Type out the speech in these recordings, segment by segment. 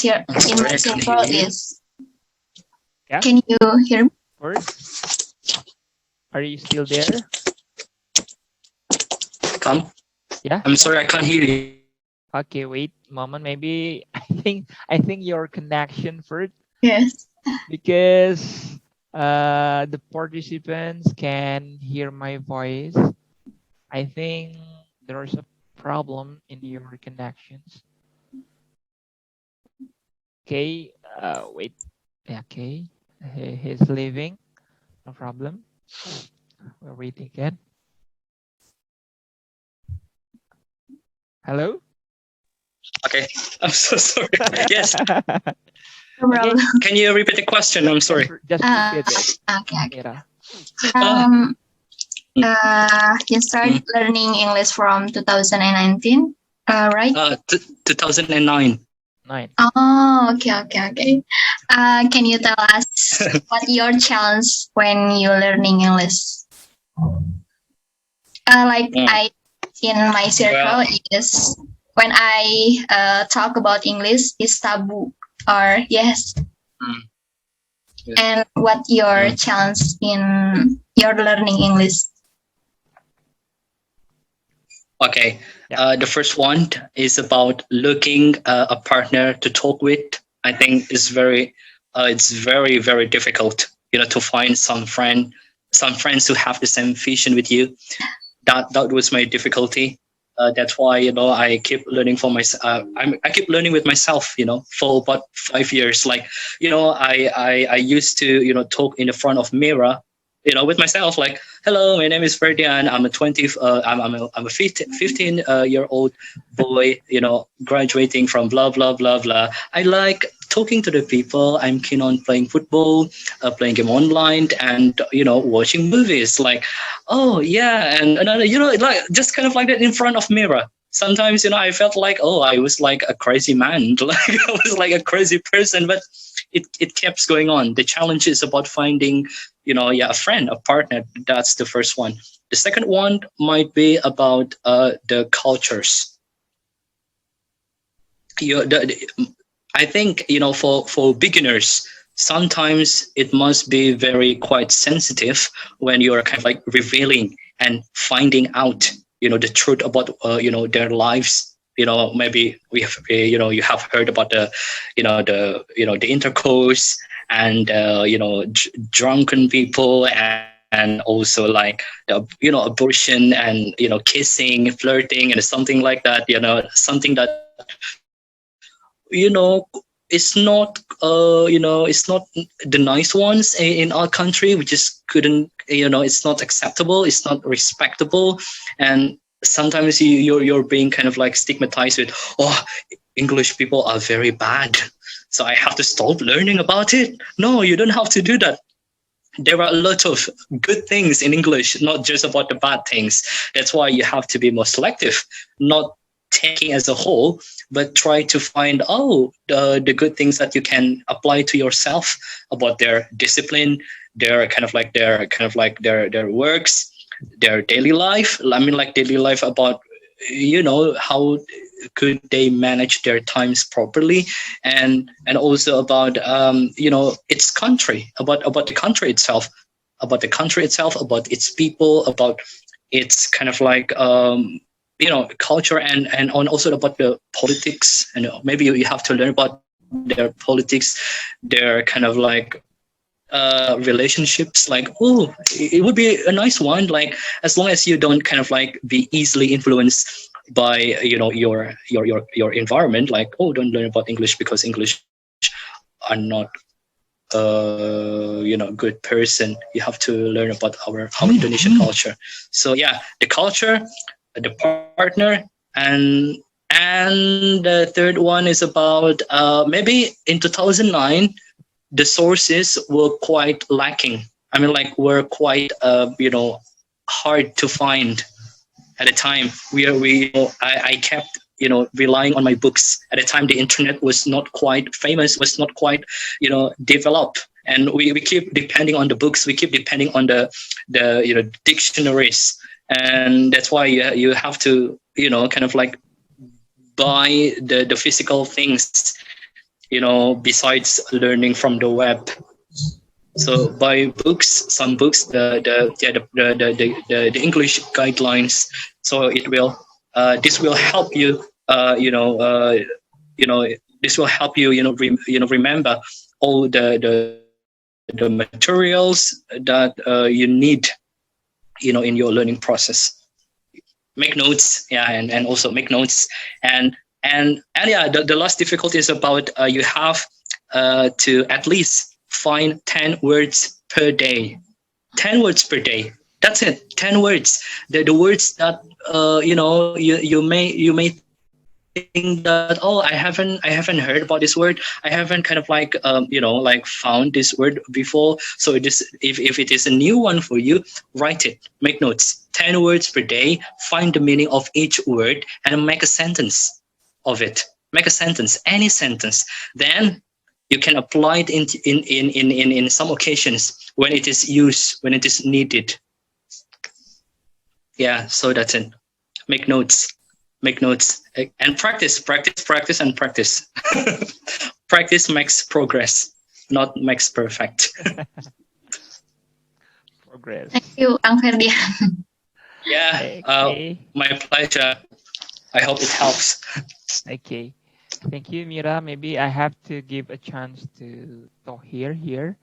in my circle is. Yeah? Can you hear me? First, are you still there? Come. Yeah. I'm sorry, I can't hear you. Okay, wait a moment. Maybe I think your connection first, Yes. because the participants can hear my voice. I think there's a problem in your connections. Okay, wait. Okay, he's leaving. No problem. We're waiting again. Hello? Okay, I'm so sorry. Yes, No problem. can you repeat the question? I'm sorry. Just repeat it. Okay. Mira. You started learning English from 2019, right? 2009. 9. Oh, okay. Can you tell us what your challenge when you learning English? In my circle is when I talk about English is taboo or yes. Yeah. And what your challenge in your learning English? Okay. The first one is about looking a partner to talk with. I think it's very very difficult, to find some friends who have the same vision with you. That was my difficulty. That's why I keep learning for myself. I keep learning with myself. For about 5 years. Like I used to talk in the front of mirror. With myself, like, hello, my name is Ferdian. I'm a 15-year-old boy, graduating from blah blah blah blah. I like talking to the people. I'm keen on playing football, playing game online, and watching movies. Like, oh yeah, and another, like just kind of like that in front of mirror. Sometimes I felt like, oh, I was like a crazy man, like I was like a crazy person, but it keeps going on. The challenge is about finding a friend, a partner. That's the first one. The second one might be about the cultures. I think for beginners, sometimes it must be very quite sensitive when you're kind of like revealing and finding out the truth about their lives. Maybe you have heard about the intercourse and drunken people, and also like abortion and kissing, flirting, and something like that. Something that it's not it's not the nice ones in our country. We just couldn't, it's not acceptable, it's not respectable, and sometimes you're being kind of like stigmatized with, oh, English people are very bad, so I have to stop learning about it. No, you don't have to do that. There are a lot of good things in English, not just about the bad things. That's why you have to be more selective, not taking as a whole, but try to find the good things that you can apply to yourself about their discipline, their works, their daily life. I mean, like daily life about how could they manage their times properly, and also about its country, about the country itself, about its people, about its kind of like culture, and also about the politics. And maybe you have to learn about their politics, their kind of like relationships. Like, oh, it would be a nice one, like as long as you don't kind of like be easily influenced by your environment. Like, oh, don't learn about English because English are not good person. You have to learn about our Indonesian culture. So yeah, the culture, the partner, and the third one is about maybe in 2009 the sources were quite lacking. I mean, like, were quite hard to find at the time. I kept relying on my books. At the time, the internet was not quite famous, was not quite developed, and we keep depending on the books. We keep depending on the dictionaries, and that's why you have to kind of like buy the physical things besides learning from the web. So by books, some books, the English guidelines. So it will this will help you. This will help you. Remember all the materials that you need. In your learning process. Make notes, yeah, and also make notes, and yeah. The last difficulty is about you have to at least find 10 words per day. 10 words per day. That's it. 10 words. The words that you may think that, oh, I haven't heard about this word. I haven't kind of like found this word before. So it is, if it is a new one for you, write it. Make notes. 10 words per day. Find the meaning of each word and make a sentence of it. Make a sentence, any sentence. Then you can apply it in some occasions when it is used, when it is needed. Yeah, so that's it. Make notes and practice. And practice. Practice makes progress, not makes perfect. Progress. Thank you, Kang Ferdian. Yeah, Okay. my pleasure. I hope it helps. Okay. Thank you, Mira. Maybe I have to give a chance to Tohir here.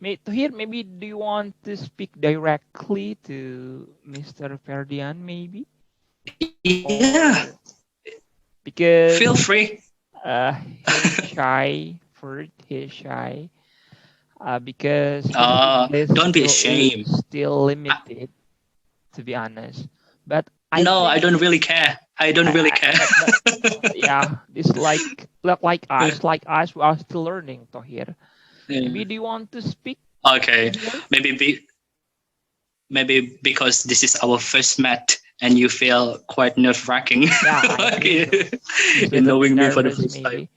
Tohir, maybe do you want to speak directly to Mr. Ferdian, maybe? Yeah. Or, because Feel free. he's shy. He's shy. Because his English Don't be ashamed. still limited, to be honest. But I don't really care. I don't really care. Yeah, it's like us. We are still learning, Tohir. Maybe do you want to speak? Okay, here? maybe because this is our first met and you feel quite nerve-wracking. Yeah, in knowing me for the first time.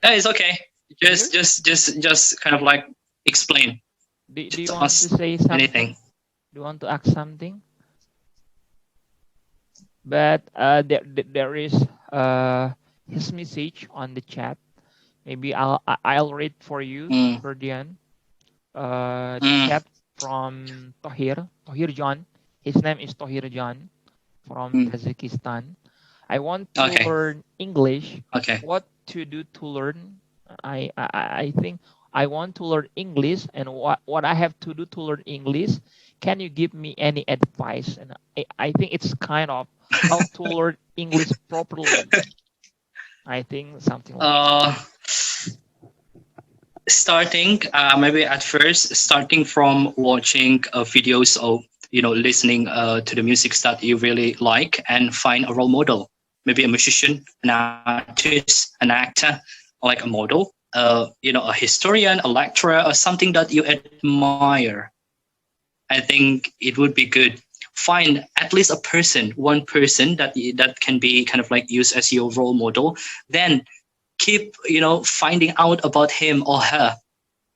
Yeah, it's okay. Sure? Just kind of like explain. Do Just you want to ask say something? anything. Do you want to ask something? But there is his message on the chat. Maybe I'll read for you, Ferdian. The chat from Tohir John. His name is Tohir John from Tajikistan. I want to learn English. Okay. What to do to learn? I think I want to learn English, and what I have to do to learn English. Can you give me any advice? And I think it's kind of how to learn English properly. I think something like that. Starting maybe at first, starting from watching videos or listening to the music that you really like, and find a role model, maybe a musician, an artist, an actor, like a model, a historian, a lecturer, or something that you admire. I think it would be good. Find at least one person that can be kind of like used as your role model. Then keep finding out about him or her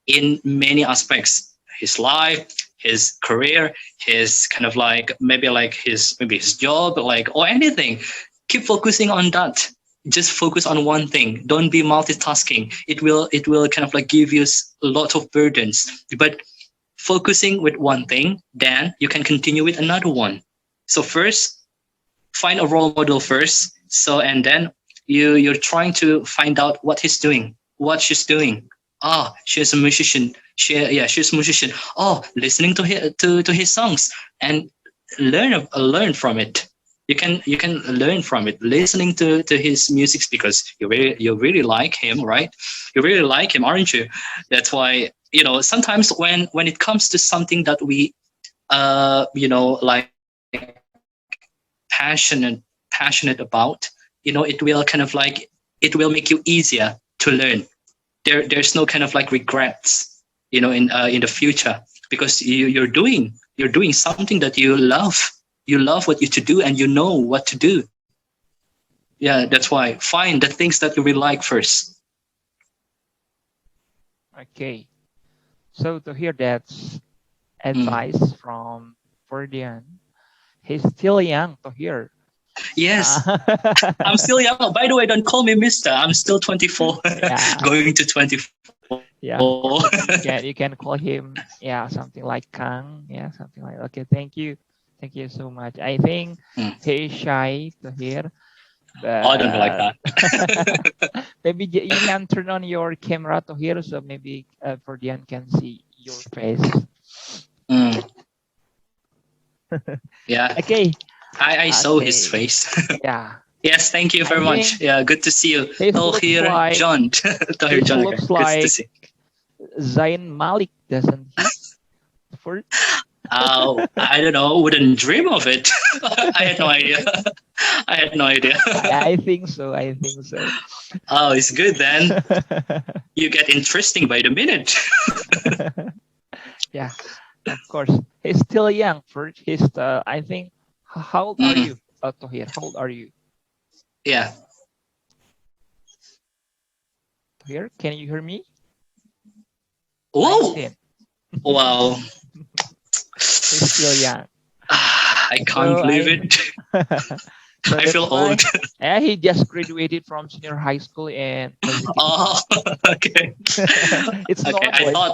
in many aspects: his life, his career, his kind of like maybe his job, or anything. Keep focusing on that. Just focus on one thing. Don't be multitasking. It will kind of like give you a lot of burdens. But focusing with one thing, then you can continue with another one. So first, find a role model first. So, and then you're trying to find out what he's doing, what she's doing. She's a musician. She's a musician. Listening to his songs and learn from it. You can learn from it, listening to his music, because you really like him, right? You really like him, aren't you? That's why sometimes when it comes to something that we like passionate about, it will kind of like, it will make you easier to learn. There's no kind of like regrets in the future, because you're doing something that you love. You love what you to do, and you know what to do. Yeah, that's why find the things that you really like first. Okay, so to hear that advice from Ferdian, he's still young to hear. Yes, I'm still young. By the way, don't call me Mister. I'm still 24, going to 24. Yeah, you can call him, something like Kang, something like. Okay, thank you so much. I think he is shy to hear. But, I don't like that. maybe you can turn on your camera to hear, so maybe Ferdian can see your face. Yeah. Okay. I saw his face. Yeah. Yes, thank you very much. Yeah, good to see you. Tahir John. Tahir John. Looks like Zain Malik, doesn't he? I don't know. Wouldn't dream of it. I had no idea. Yeah, I think so. Oh, it's good then. You get interesting by the minute. Yeah, of course. He's still young. First, he's I think. How old are you, Tahir? How old are you? Yeah. Tahir, can you hear me? Whoa! Wow. He's still young. I can't believe it. I feel old. Yeah, he just graduated from senior high school and. Oh, okay. It's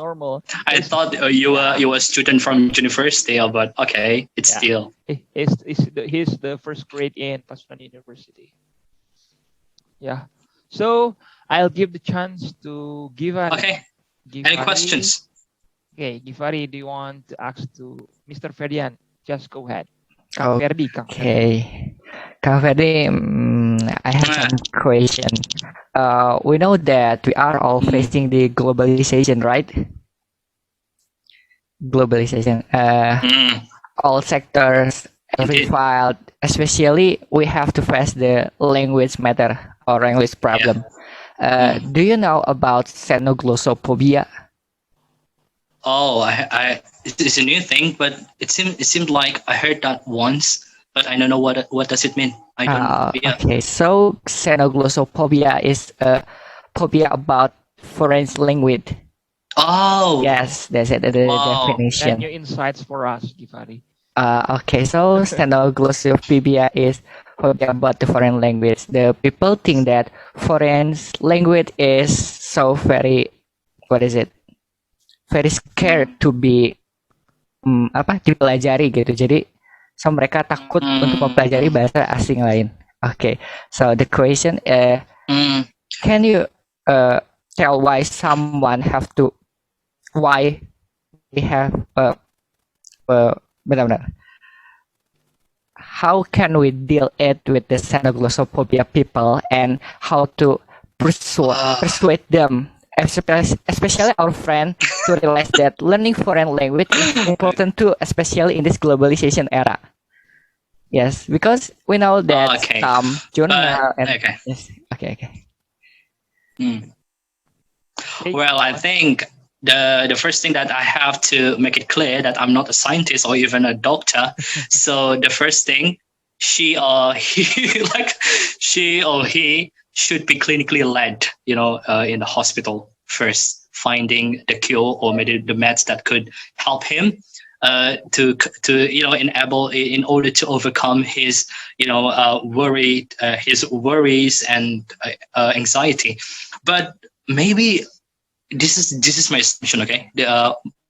normal. I thought you were a student from university, but okay, it's still. He's the first grade in Pasundan University. Yeah. So I'll give the chance to Givari. Okay. Any questions? Okay, Givari, do you want to ask to Mr. Ferdian? Just go ahead. Okay. Kang Ferdi, I have some question. We know that we are all facing the globalization, right? Globalization. All sectors, every field, especially we have to face the language matter or language problem. Do you know about xenoglossophobia? Oh, it's a new thing, but it seemed like I heard that once, but I don't know what does it mean. I don't. Okay, so xenoglossophobia is a phobia about foreign language. Oh. Yes, that's it. The definition. And your insights for us, Givari. Okay, so xenoglossophobia is phobia about the foreign language. The people think that foreign language is so very, very scared to be dipelajari gitu. Jadi so mereka takut untuk mempelajari bahasa asing lain. Okay, so the question can you tell why we have how can we deal it with the xenoglossophobia people and how to persuade them, especially our friend, to realize that learning foreign language is important too, especially in this globalization era. Yes, because we know that some journal and yes. Okay. Well, I think the first thing that I have to make it clear that I'm not a scientist or even a doctor. So the first thing, she or he should be clinically led, in the hospital first, finding the cure or maybe the meds that could help him in order to overcome his worries and anxiety. But maybe this is my assumption, okay?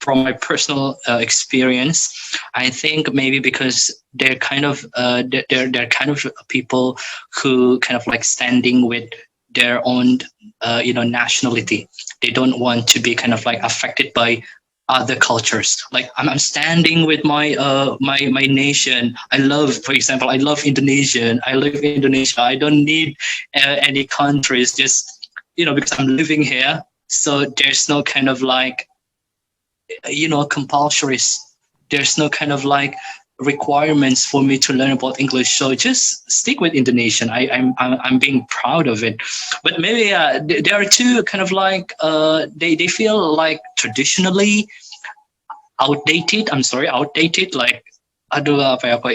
From my personal experience, I think maybe because they're kind of people who kind of like standing with their own nationality. They don't want to be kind of like affected by other cultures. Like I'm standing with my my nation. For example, I love Indonesian. I live in Indonesia. I don't need any countries. Just because I'm living here. So there's no kind of like compulsories. There's no kind of like requirements for me to learn about English. So just stick with Indonesian. I'm being proud of it. But maybe there are two kind of like they feel like traditionally outdated. Outdated. Like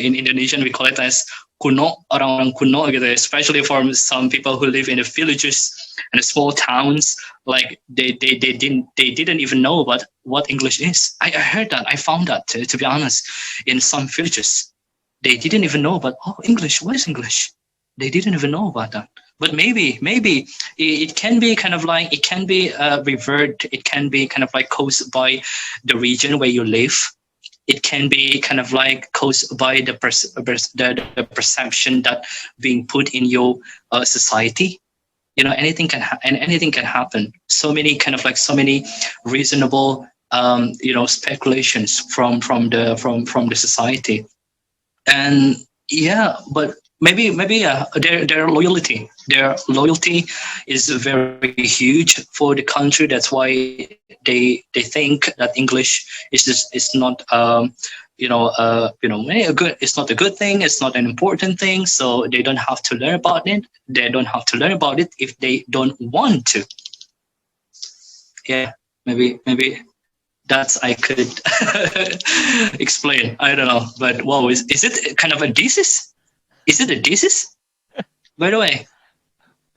in Indonesian we call it as kuno, orang-orang kuno gitu. Especially for some people who live in the villages and the small towns. Like they didn't even know what English is. I heard that. I found that to be honest, in some villages, they didn't even know about, oh, English, what is English? They didn't even know about that. But maybe it can be kind of like, it can be revert, it can be kind of like caused by the region where you live. It can be kind of like caused by the perception that being put in your society. You know, anything can anything can happen. So many reasonable speculations from the society. And yeah, but maybe their loyalty is very huge for the country. That's why they think that English is not it's not a good thing, it's not an important thing, so they don't have to learn about it. They don't have to learn about it if they don't want to. Yeah, maybe that's I could explain. I don't know, but wow, is it kind of a thesis? Is it a thesis? By the way,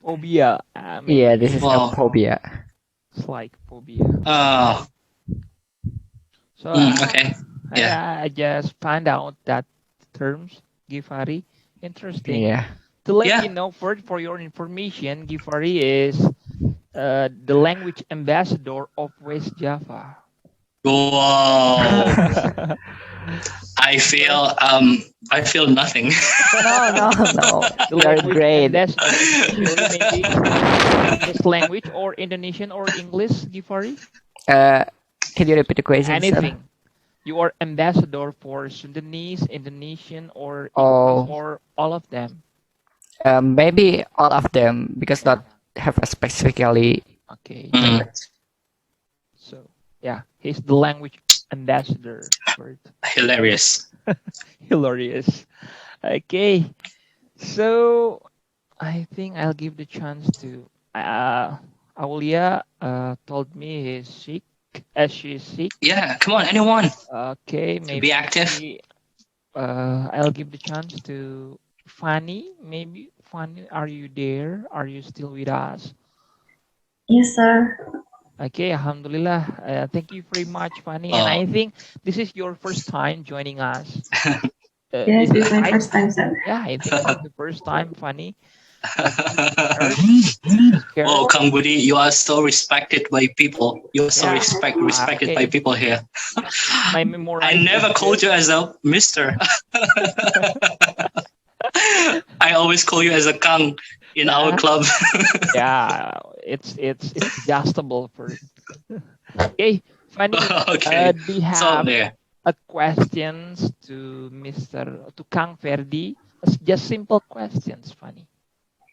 phobia. Yeah, this is a phobia. It's like phobia. So okay. Yeah. I just found out that terms, Gifari. Interesting. Yeah. To let you know, for your information, Gifari is the language ambassador of West Java. Wow. I feel nothing. No. You are great. That's maybe this language or Indonesian or English, Gifari? Can you repeat the question? Anything. You are ambassador for Sundanese, Indonesian, or English, or all of them? Maybe all of them, because not have a specifically. Okay. So yeah, he's the language ambassador. Hilarious. Hilarious. Okay. So I think I'll give the chance to Aulia. Told me he's sick. She's sick. Yeah, come on, anyone. Okay, maybe be active. I'll give the chance to Fanny. Maybe Fanny, are you there? Are you still with us? Yes, sir. Okay, Alhamdulillah. Thank you very much, Fanny. And I think this is your first time joining us. Yes, this is my first time, sir. Yeah, I think it's the first time, Fanny. Oh, Kang Budi, you are so respected by people. You're so respected by people here. My I never called you as a Mister. I always call you as a Kang in our club. Yeah, it's adjustable for. Okay, Fanny. Okay. Do you have a questions to Kang Ferdi? Just simple questions, Fanny.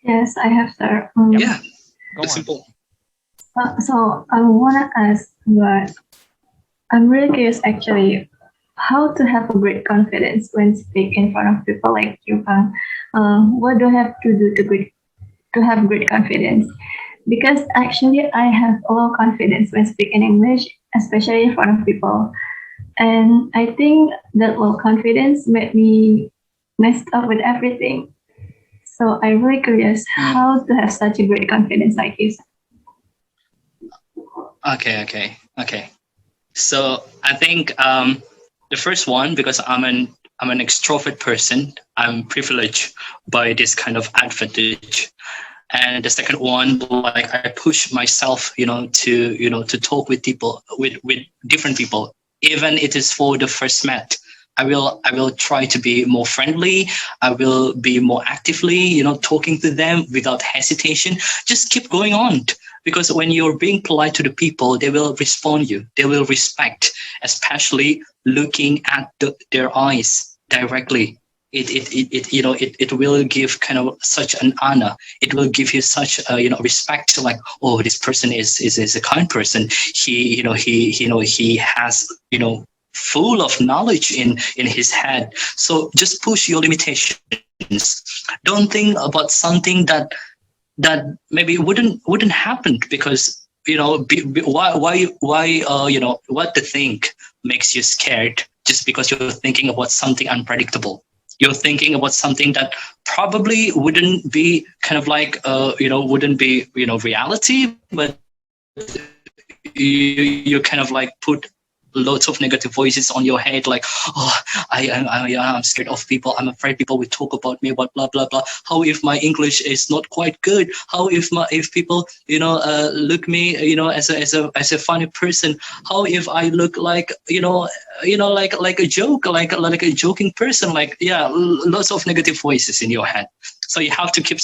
Yes, I have, sir. Yeah, simple. So I want to ask, but I'm really curious actually, how to have a great confidence when speak in front of people like you, Kang. What do I have to do to have great confidence? Because actually I have a lot of confidence when speaking English, especially in front of people. And I think that low confidence made me messed up with everything. So I'm really curious how to have such a great confidence like you. Okay. So I think the first one, because I'm an extrovert person, I'm privileged by this kind of advantage. And the second one, like I push myself, to talk with people, with different people, even it is for the first met. I will try to be more friendly. I will be more actively, talking to them without hesitation. Just keep going on, because when you're being polite to the people, they will respond you. They will respect, especially looking at their eyes directly. It will give kind of such an honor. It will give you such respect. Like, oh, this person is a kind person. He has full of knowledge in his head. So just push your limitations. Don't think about something that maybe wouldn't happen, because why what to think makes you scared, just because you're thinking about something unpredictable. You're thinking about something that probably wouldn't be kind of like wouldn't be reality, but you kind of like put lots of negative voices on your head, like, oh, I'm scared of people. I'm afraid people will talk about me, blah blah blah blah. How if my English is not quite good? How if people look me as a funny person? How if I look like like a joke, like a joking person? Like, yeah, lots of negative voices in your head. So you have to keep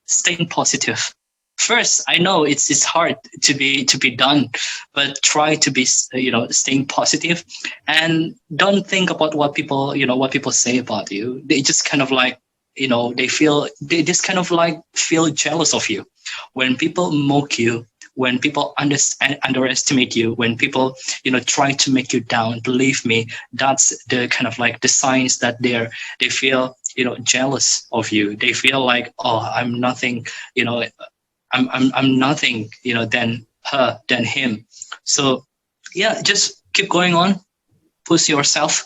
staying positive. First, I know it's hard to be done, but try to be staying positive, and don't think about what people say about you. They just kind of like they just kind of like feel jealous of you when people mock you, when people underestimate you, when people try to make you down. Believe me, that's the kind of like the signs that they feel jealous of you. They feel like, oh, I'm nothing, I'm nothing, than her, than him. So yeah, just keep going on, push yourself,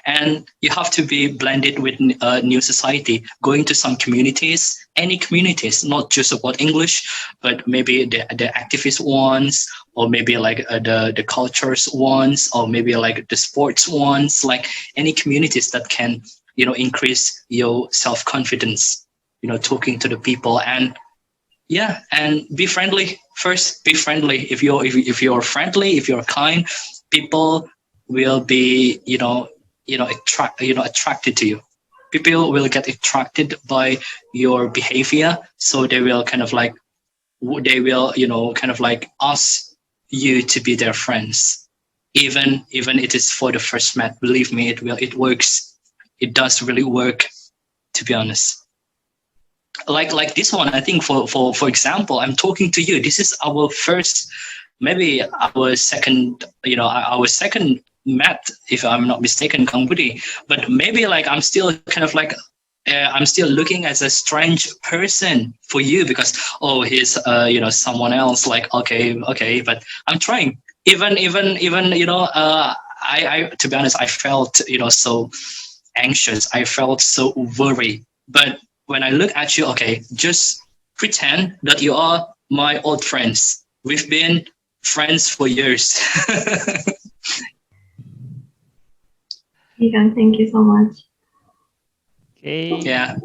and you have to be blended with new society, going to some communities, any communities, not just about English, but maybe the activist ones, or maybe like the cultures ones, or maybe like the sports ones, like any communities that can increase your self-confidence, talking to the people. And yeah, and be friendly. First, be friendly. If you're friendly, if you're kind, people will be attracted to you. People will get attracted by your behavior, so they will kind of like ask you to be their friends. Even it is for the first met. Believe me, it works. It does really work, to be honest. Like this one, I think for example, I'm talking to you. This is our first, maybe our second met, if I'm not mistaken, Kang Budi. But maybe like I'm still kind of like I'm still looking as a strange person for you, because he's someone else. Like, okay, but I'm trying. Even I to be honest, I felt so anxious. I felt so worried. But when I look at you, okay, just pretend that you are my old friends. We've been friends for years. Thank you so much. Okay. Yeah.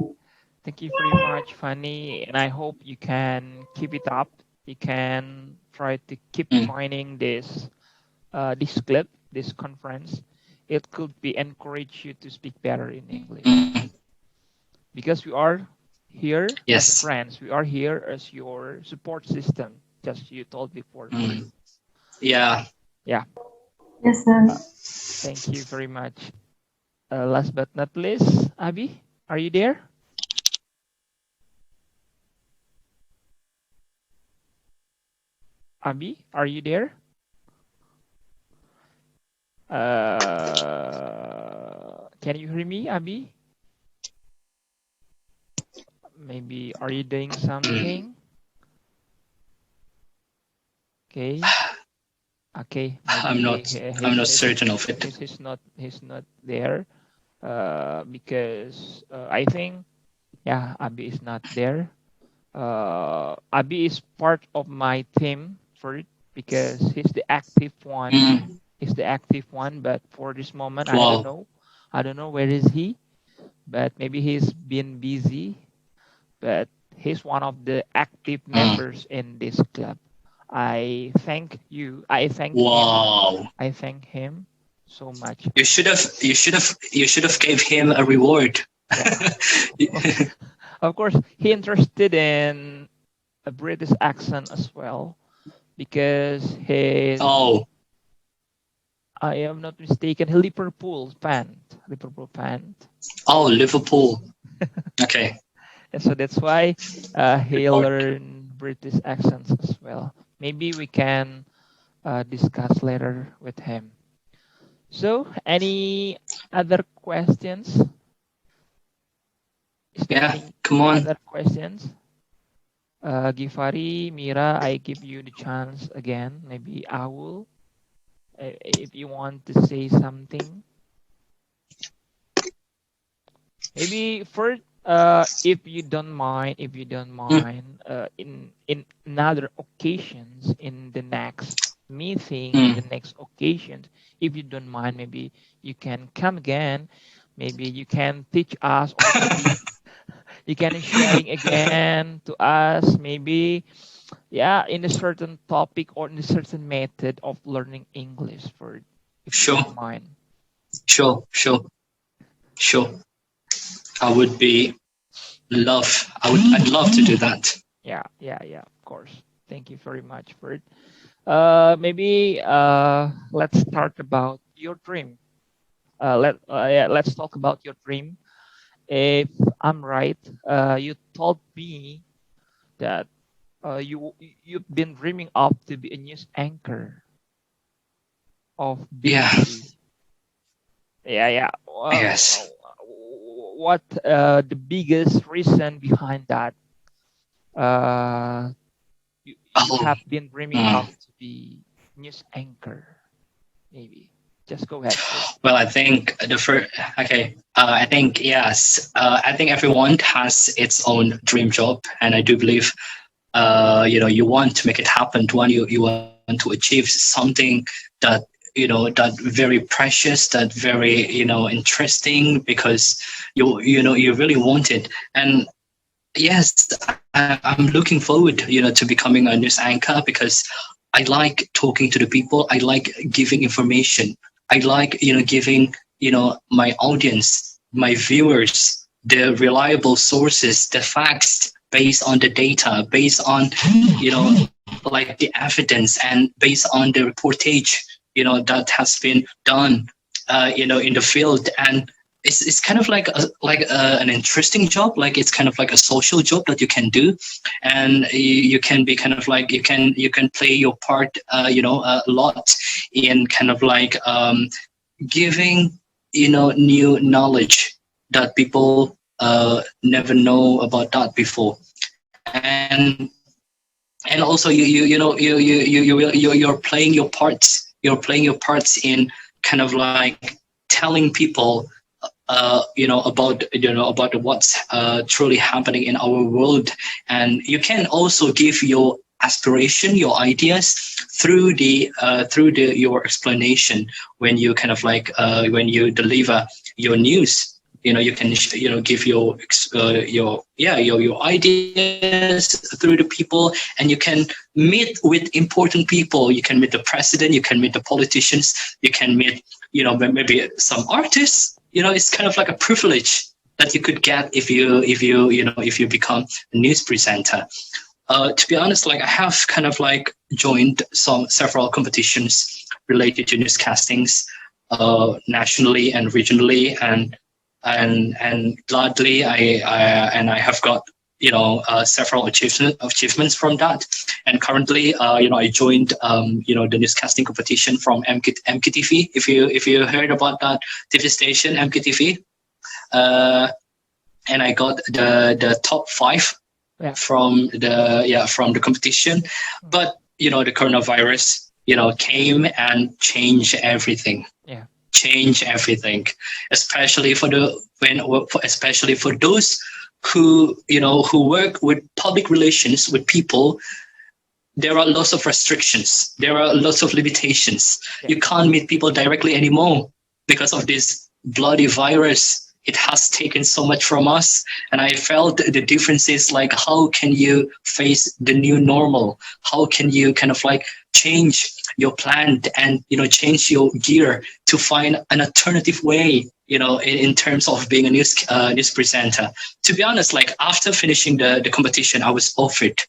Thank you very much, Fanny, and I hope you can keep it up. You can try to keep joining this club, this conference. It could be encourage you to speak better in English. Because we are here as friends. We are here as your support system, just you told before. Yeah. Yeah. Yes, sir. Thank you very much. Last but not least, Abi, are you there? Abi, are you there? Can you hear me, Abi? Maybe are you doing something? Okay. I'm not certain of it. He's not there. Because I think Abi is not there. Abi is part of my team for it, because he's the active one. He's the active one, but for this moment, Wow. I don't know where is he, but maybe he's been busy. But he's one of the active members in this club. I thank you. I thank him. I thank him so much. You should have gave him a reward. Yeah. Of course, he interested in a British accent as well, because he's I am not mistaken, he Liverpool fan. Oh, Liverpool. Okay. And so that's why he learned British accents as well. Maybe we can discuss later with him. So, any other questions? Is there any come on. other questions? Gifari, Mira, I give you the chance again. Maybe Awul, if you want to say something. Maybe first, if you don't mind, in other occasions, in the next meeting in the next occasion. If you don't mind, maybe you can come again. Maybe you can teach us, or maybe you can sharing again to us. Maybe, yeah, in a certain topic or in a certain method of learning English. For if you don't mind. Sure. I would be I'd love to do that. Yeah, of course. Thank you very much, Ferd. Maybe let's start about your dream. Let's talk about your dream. If I'm right, you told me that you've been dreaming of to be a news anchor of BBC. Yeah. Yes. What the biggest reason behind that? You have been dreaming of to be news anchor. Maybe just go ahead. Well, I think I think yes. I think everyone has its own dream job, and I do believe, you want to make it happen. You want to achieve something that that very precious, that very interesting, because you really want it. And yes, I'm looking forward to becoming a news anchor, because I like talking to the people. I like giving information. I like giving my audience, my viewers, the reliable sources, the facts based on the data, based on like the evidence, and based on the reportage that has been done in the field. And it's kind of like an interesting job. Like, it's kind of like a social job that you can do, and you can be kind of like you can play your part a lot in kind of like giving new knowledge that people never know about that before. And also you're playing your parts. You're playing your parts in kind of like telling people about what's truly happening in our world. And you can also give your aspiration, your ideas through your explanation when you kind of like when you deliver your news. You can give your ideas through the people, and you can meet with important people. You can meet the president, you can meet the politicians, you can meet maybe some artists. It's kind of like a privilege that you could get if you become a news presenter. To be honest, like, I have kind of like joined several competitions related to newscastings, nationally and regionally, and gladly I have got several achievements from that. And currently I joined the newscasting competition from MKTV. If you heard about that TV station, MKTV, and I got the top 5 from the competition. But the coronavirus came and changed everything. Change everything, especially for those who work with public relations with people. There are lots of restrictions. There are lots of limitations. You can't meet people directly anymore because of this bloody virus. It has taken so much from us. And I felt the differences, like, how can you face the new normal? How can you kind of like change your plan and change your gear to find an alternative way in terms of being a news presenter? To be honest, like, after finishing the competition, I was offered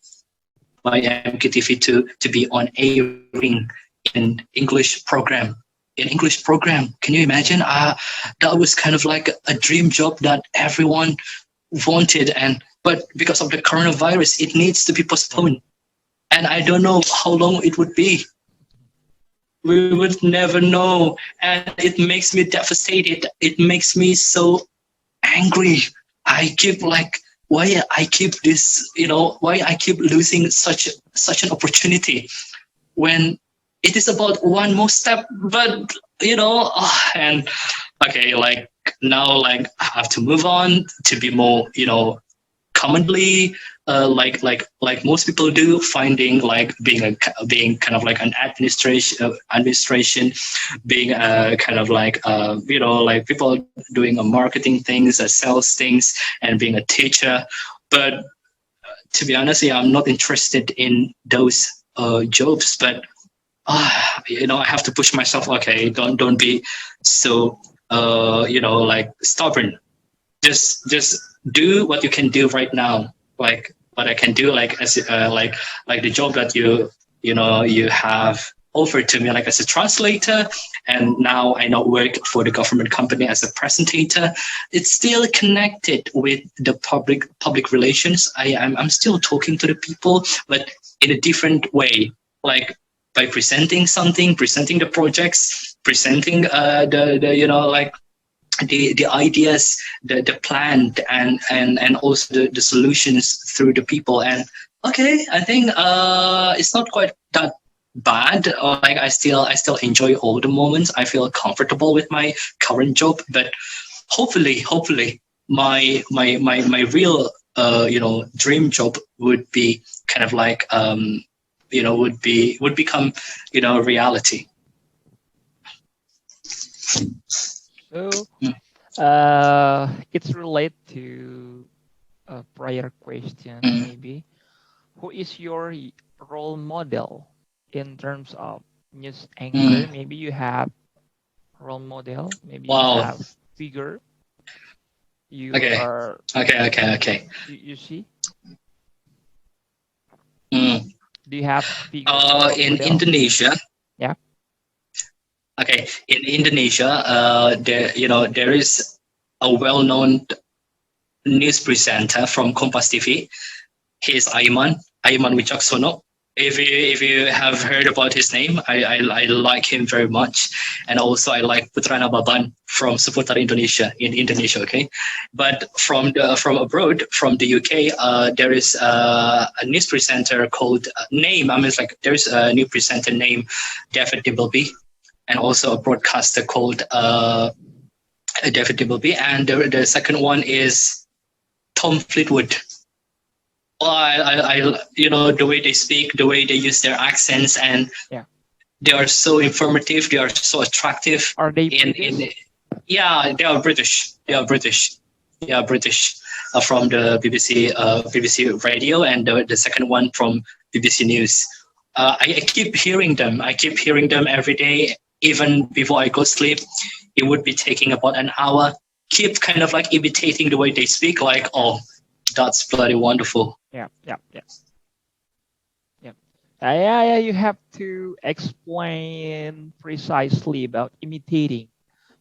by MKTV to be on airing in English program. Can you imagine? That was kind of like a dream job that everyone wanted, but because of the coronavirus, it needs to be postponed. And I don't know how long it would be. We would never know. And it makes me devastated. It makes me so angry. I keep like, why I keep losing such an opportunity when it is about one more step. But and okay, like, now, like, I have to move on to be more commonly like most people do, finding like being kind of like an administration, being kind of like like people doing a marketing things, sales things, and being a teacher. But to be honest, yeah, I'm not interested in those jobs. But I have to push myself. Okay, don't be so like stubborn. Just do what you can do right now. Like what I can do, like as like the job that you have offered to me, like as a translator, and now I now work for the government company as a presentator. It's still connected with the public relations. I'm still talking to the people, but in a different way, like by presenting something, presenting the projects, presenting the ideas, the plan, and also the solutions through the people. And okay, I think it's not quite that bad. Like I still enjoy all the moments. I feel comfortable with my current job, but hopefully my real dream job would be kind of like would become reality. So it's related to a prior question, maybe. Who is your role model in terms of news anchor? Maybe you have role model, maybe you have figure. You are okay. You see? Do you have figure in model? Indonesia? Yeah. Okay, in Indonesia, there is a well-known news presenter from Kompas TV. He is Aiman Wicaksono. If you have heard about his name, I like him very much, and also I like Putra from Seperti Indonesia in Indonesia. Okay, but from abroad, from the UK, there is a news presenter called there's a new presenter named David Dimbleby, and also a broadcaster called David Dimbleby, and the second one is Tom Fleetwood. I the way they speak, the way they use their accents, and they are so informative. They are so attractive. Are they British? Yeah, they are British. Yeah, British from the BBC radio, and the second one from BBC News. I keep hearing them. Every day, even before I go sleep. It would be taking about an hour. Keep kind of like imitating the way they speak. Like, oh, that's bloody wonderful. Yeah. You have to explain precisely about imitating.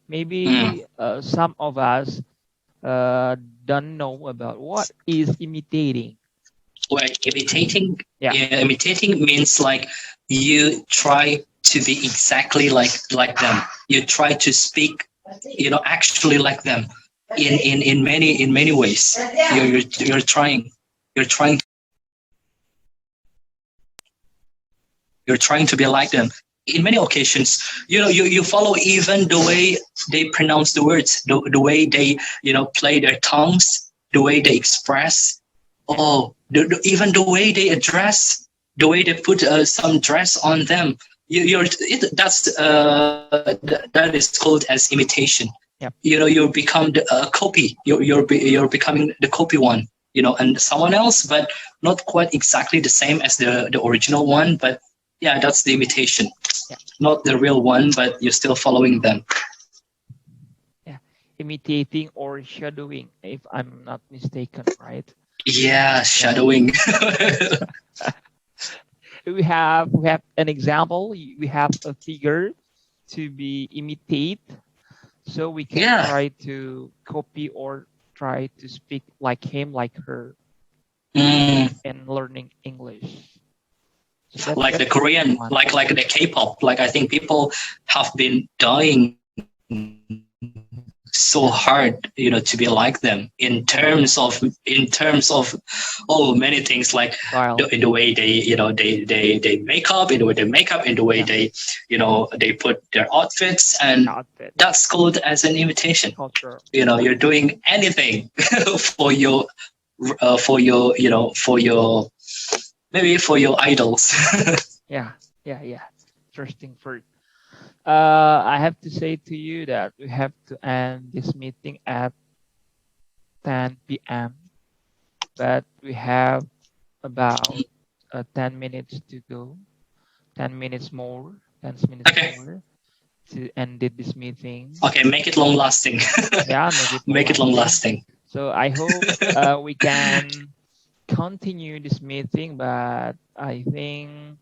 Maybe some of us don't know about what is imitating. Well, imitating means like you try to be exactly like them. You try to speak, actually like them. In many ways, you're trying to be like them. In many occasions, you follow even the way they pronounce the words, the way they play their tongues, the way they express, even the way they address, the way they put some dress on them. That is called as imitation. Yep. You become a copy. You're becoming the copy one. And someone else, but not quite exactly the same as the original one. But yeah, that's the imitation. Yeah. Not the real one, but you're still following them. Yeah, imitating or shadowing, if I'm not mistaken, right? Yeah, shadowing. We have an example. We have a figure to be imitate, so we can try to copy or try to speak like him, like her, and learning English. So like the Korean, like the K-pop. Like I think people have been dying so hard, to be like them in terms of many things, like in the way they they make up, in the way they make up, in the way they they put their outfits, and that's called as an imitation. Culture. You're doing anything for your for your, maybe for your idols. Yeah. Interesting. I have to say to you that we have to end this meeting at 10 p.m. But we have about 10 minutes to go. 10 minutes more. 10 minutes Okay. more to end this meeting. Okay, make it long lasting. Yeah, make it long lasting. So I hope we can continue this meeting, but I think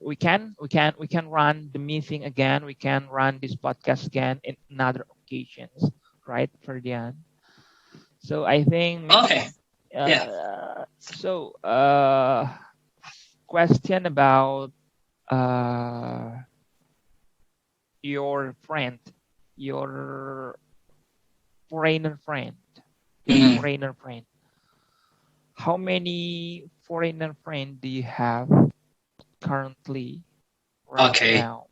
we can run the meeting again. We can run this podcast again in another occasions, right, Ferdian? So I think maybe, okay. Yeah. So question about your friend, your foreigner friend, foreigner friend. How many foreigner friends do you have currently right now?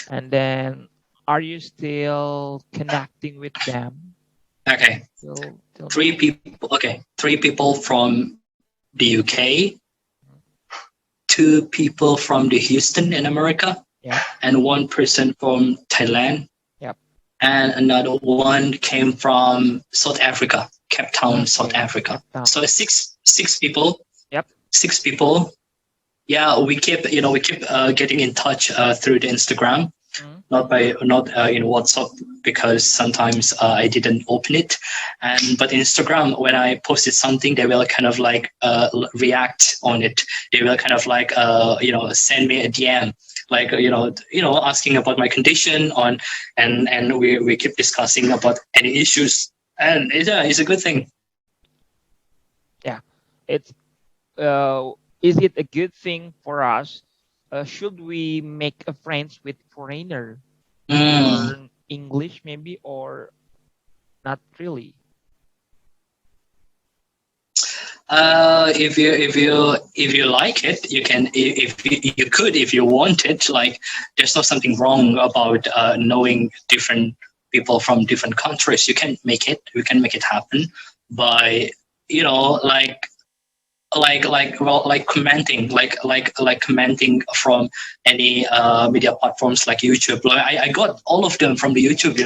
And then are you still connecting with them? Okay. Till 3 people. Okay. 3 people from the UK, 2 people from the Houston in America, and 1 person from Thailand. And another one came from South Africa, Cape Town, South Africa. So 6 people. 6 people. Yeah, we keep getting in touch through the Instagram, not in WhatsApp, because sometimes I didn't open it. But Instagram, when I posted something, they will kind of like react on it. They will kind of like send me a DM. Like asking about my condition and we keep discussing about any issues, and it's a good thing. Yeah, it's is it a good thing for us? Should we make a friends with foreigner, learn English maybe, or not really? If you like it, you can. If you want it, like there's not something wrong about knowing different people from different countries. You can make it. You can make it happen by commenting, like commenting from any media platforms like YouTube. I got all of them from the YouTube.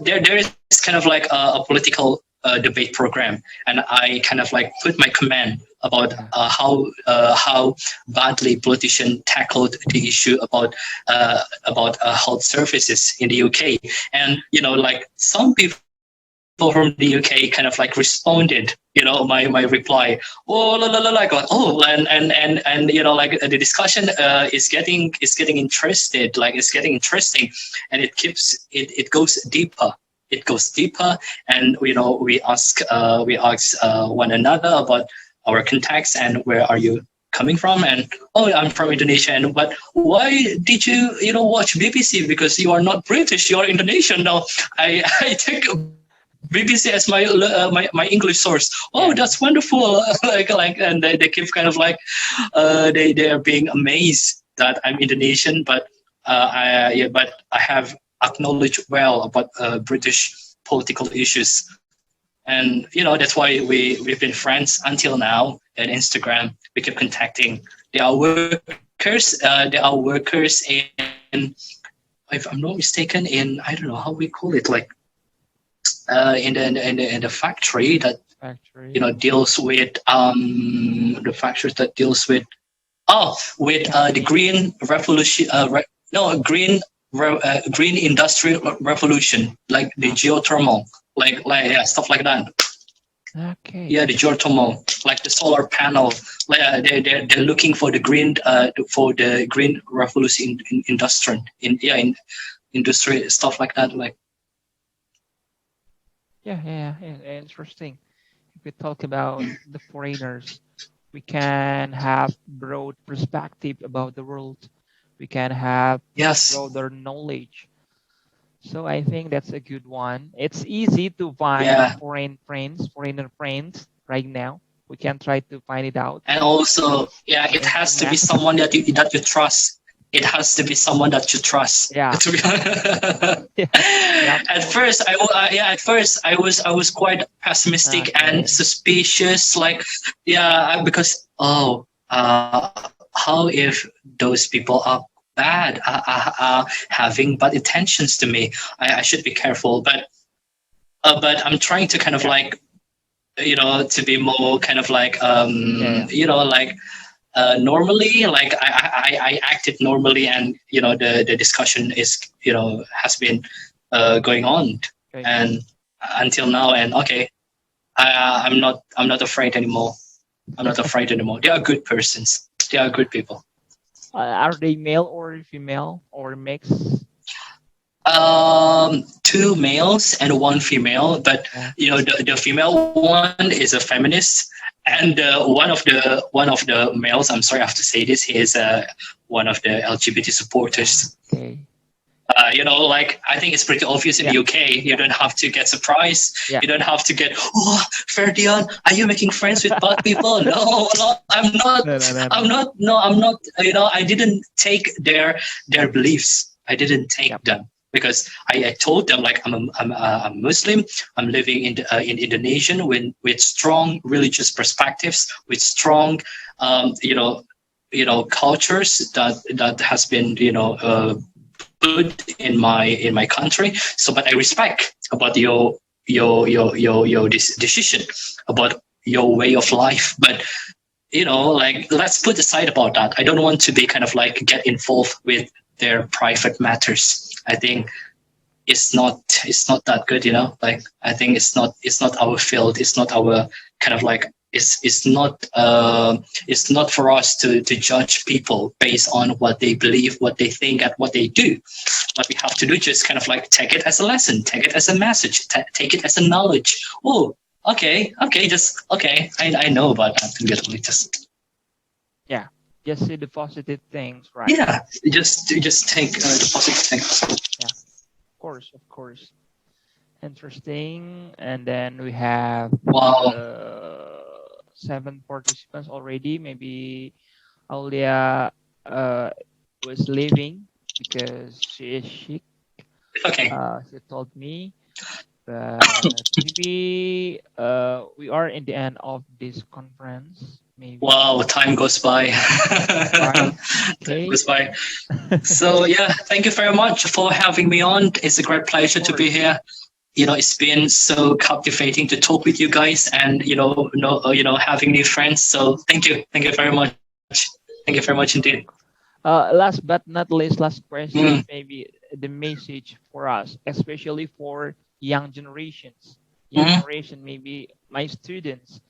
There is kind of like a political debate program, and I kind of like put my comment about how badly politicians tackled the issue about health services in the UK, and like some people from the UK kind of like responded, my reply, and the discussion is getting interested, like it's getting interesting, and it goes deeper. It goes deeper, and we ask one another about our contacts and where are you coming from, and I'm from Indonesia, and but why did you watch BBC? Because you are not British, you are Indonesian. No, I take BBC as my English source. That's wonderful. And they keep kind of like they are being amazed that I'm Indonesian, but I have acknowledged well about British political issues, and that's why we've been friends until now. At Instagram, we keep contacting. There are workers. In, if I'm not mistaken, in I don't know how we call it, like in the factory that deals with the factories that deals with the green revolution. Green industrial revolution, like the geothermal, like stuff like that. Okay. Yeah, the geothermal, like the solar panel. They're looking for the green revolution in industry, stuff like that. Like. Yeah. Interesting. If we talk about the foreigners, we can have broad perspective about the world. We can have broader knowledge. So I think that's a good one. It's easy to find foreigner friends right now. We can try to find it out. And also, it has to be someone that you trust. it has to be someone that you trust. Yeah. To be honest. At first, I was quite pessimistic and suspicious. Like, because how if those people are bad, having bad intentions to me? I should be careful. But I'm trying to kind of like, to be more kind of like, like. Normally, like I acted normally, and the discussion is has been going on, and until now, and I'm not afraid anymore. I'm not afraid anymore. They are good persons. They are good people. Are they male or female or mix? 2 males and 1 female, but the female one is a feminist, and one of the males, I'm sorry I have to say this, he is one of the LGBT supporters. Okay. Like, I think it's pretty obvious in the UK. You don't have to get surprised. You don't have to get, Ferdian, are you making friends with bad people? No, I'm not. No, I'm not. I didn't take their beliefs. I didn't take them. Because I told them, like, I'm a Muslim. I'm living in Indonesia with strong religious perspectives, with strong cultures that has been put in my country. So, but I respect about your decision, about your way of life. But like, let's put aside about that. I don't want to be kind of like get involved with their private matters. I think it's not that good, like, I think it's not our field. It's not our kind of like, it's not for us to judge people based on what they believe, what they think, and what they do. What we have to do, just kind of like take it as a lesson, take it as a message, take it as a knowledge. Oh, okay, I know about that. Just see the positive things, right? Yeah, just take the positive things. Yeah, of course. Interesting. And then we have 7 participants already. Maybe Aulia was leaving because she is sick. Okay. She told me. But maybe we are in the end of this conference. Maybe. Wow, time goes by. Time goes by. So thank you very much for having me on. It's a great pleasure to be here. It's been so captivating to talk with you guys, and having new friends. So thank you very much. Thank you very much indeed. Last but not least, last question. Maybe the message for us, especially for young generations. Maybe my students.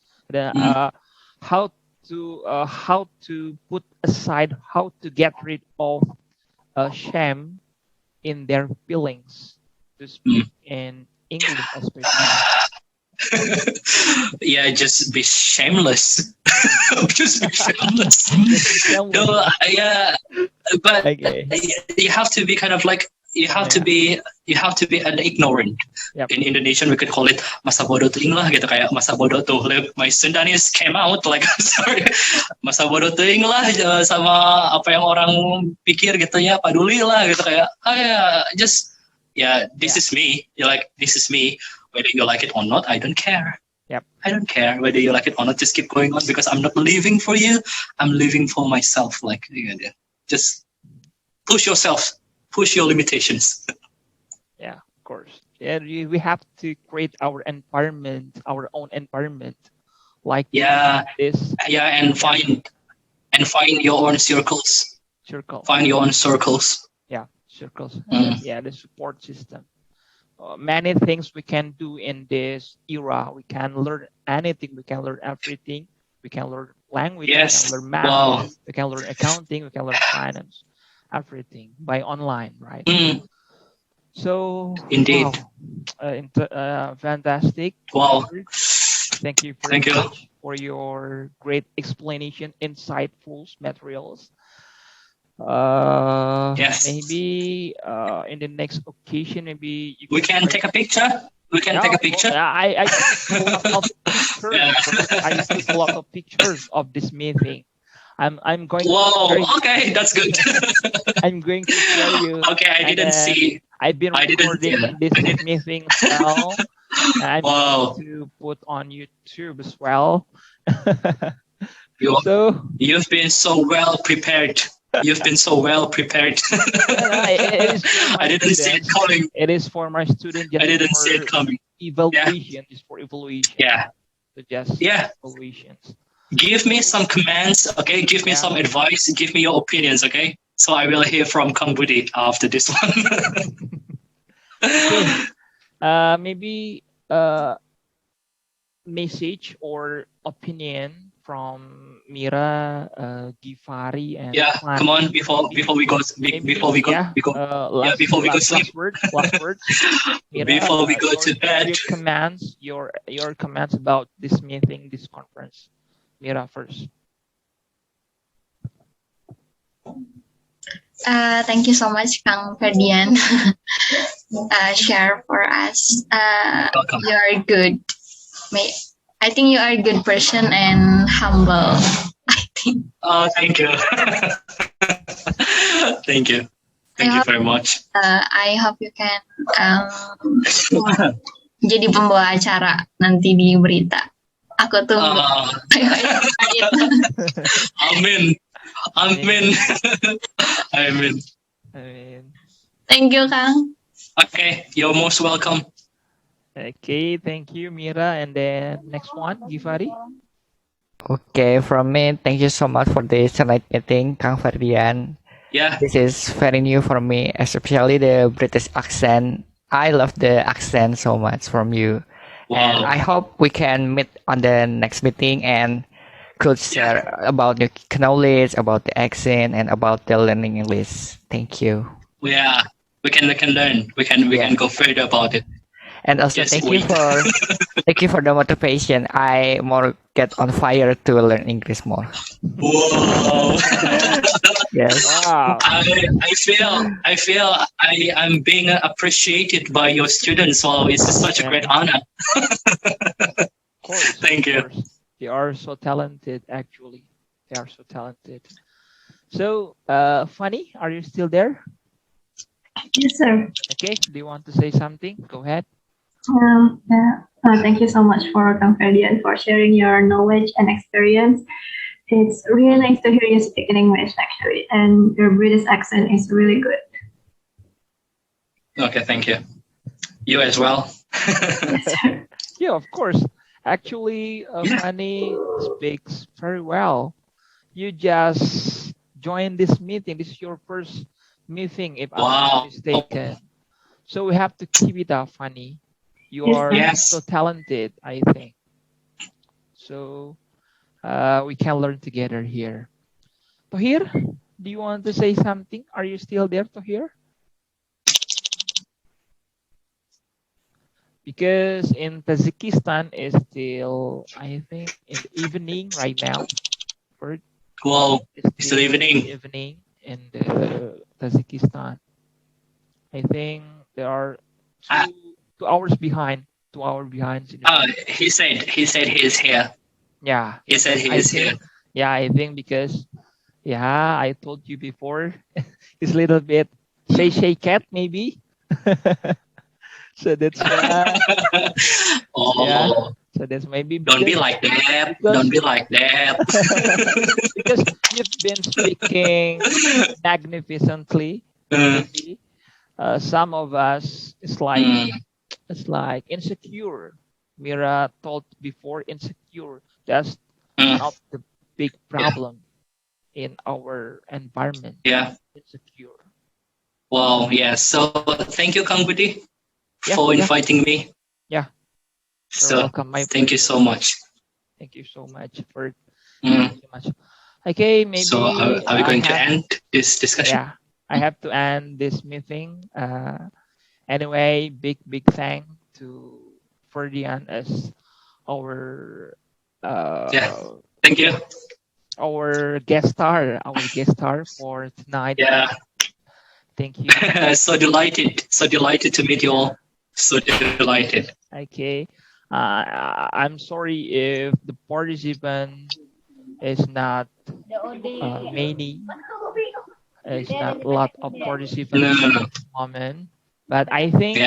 How to put aside, how to get rid of shame in their feelings, to speak in English especially. Just be shameless. Just be shameless. No, but you have to be kind of like, you have to be an ignorant. In Indonesian we could call it masa bodoh teuing lah, gitu, kayak masa bodoh tuh. My Sundanese came out like, I'm sorry, masa bodoh teuing lah, sama apa yang orang pikir gitu ya, paduli lah gitu, kayak this is me. This is me. Whether you like it or not, I don't care. I don't care whether you like it or not. Just keep going on, because I'm not living for you. I'm living for myself. Like, just push yourself. Push your limitations. Yeah, of course. Yeah, we have to create our environment, our own environment. Like this. And find your own circles. Find your own circles. Yeah, circles. The support system. Many things we can do in this era. We can learn anything. We can learn everything. We can learn language. Yes. We can learn math. Wow. We can learn accounting. We can learn finance. Everything by online, right? So indeed, fantastic. Wow. Thank you very much for your great explanation, insightful materials. Maybe in the next occasion, maybe we can take a picture. We can take a picture. I took a lot of pictures. I took a lot of pictures of this meeting. I'm going. Whoa. Okay, that's good. I'm going to share you. Okay, I didn't see. I've been recording this meeting as well. I'm going to put on YouTube as well. You've been so well prepared. You've been so well prepared. I didn't see it coming. It is for my student. I didn't see it coming. Evaluation is for evaluation. Yeah. So just evaluations. Give me some commands, okay? Give me some advice. Give me your opinions, okay? So I will hear from Kang Budi after this one. Okay. Maybe message or opinion from Mira, Gifari, and Fani. Come on, before we go sleep. Last words. Mira, before we go to bed. Your comments about this meeting, this conference. Mira first. Thank you so much, Kang Ferdian. Share for us. You are good. I think you are a good person and humble. I think. Oh, thank you. Thank you. Thank you very much. I hope you can jadi pembawa acara nanti di berita. Aku tunggu. Amin. Amin. Amin. Thank you, Kang. Okay, you're most welcome. Okay, thank you, Mira. And then next one, Gifari. Okay, from me, thank you so much for this tonight meeting, Kang Ferdian. Yeah. This is very new for me, especially the British accent. I love the accent so much from you. Wow. And I hope we can meet on the next meeting and could share about your knowledge, about the accent, and about the learning English. Thank you. Yeah, we can learn. We can go further about it. And also thank you for the motivation. I more get on fire to learn English more. Whoa. Yes. Wow. I feel I'm being appreciated by your students. So it's such a great honor. Of course. Thank you. They are so talented, actually. They are so talented. So, Fanny, are you still there? Yes, sir. Okay. Do you want to say something? Go ahead. Thank you so much for Kang Ferdian for sharing your knowledge and experience. It's really nice to hear you speak in English, actually, and your British accent is really good. Okay, thank you. You as well. Yes, sir. Yeah, of course. Actually, Fanny speaks very well. You just joined this meeting. This is your first meeting, if I'm not mistaken. So we have to keep it up, Fanny. You are so talented, I think. So we can learn together here. Tohir, do you want to say something? Are you still there, Tohir? Because in Tajikistan it's still, I think, in the evening right now. Wow, it's still evening. Evening in the Tajikistan. I think there are 2 hours behind. 2 hours behind. He said he's here. Yeah. He said he's here. Yeah, I think because I told you before, it's a little bit shay cat maybe. So that's why. So that's maybe. Don't be like that. Don't be like that. Because you've been speaking magnificently. Some of us it's like insecure. Mira told before insecure. That's one of the big problem in our environment. Yeah. Insecure. Wow. Yeah. So thank you, Kang Budi, for inviting me. Yeah. So welcome. Thank you so much. Thank you so much for. Thank you so much. Okay, maybe. So are we going to end this discussion? Yeah, I have to end this meeting. Anyway, big thank to Ferdian as our. Thank you. Our guest star for tonight. Yeah. Thank you. So delighted to meet you all. So delighted. Okay. I'm sorry if the participant It's not many. It's not a lot of participants at the moment. But I think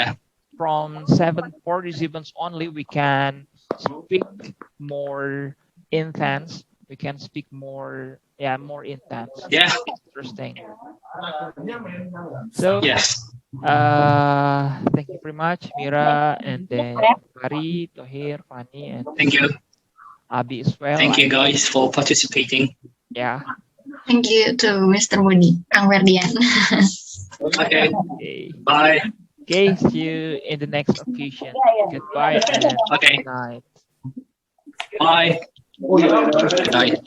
from 7 participants only, we can speak more intense. We can speak more, more intense. Yeah. Interesting. So, thank you very much, Mira, and then Fari, Tohir, Fani, and thank you, Abi as well. Thank you guys for participating. Yeah. Thank you to Mr. Budi, Kang Ferdian. Okay. Bye. Okay, see you in the next occasion. Goodbye and good night. Bye. Good night.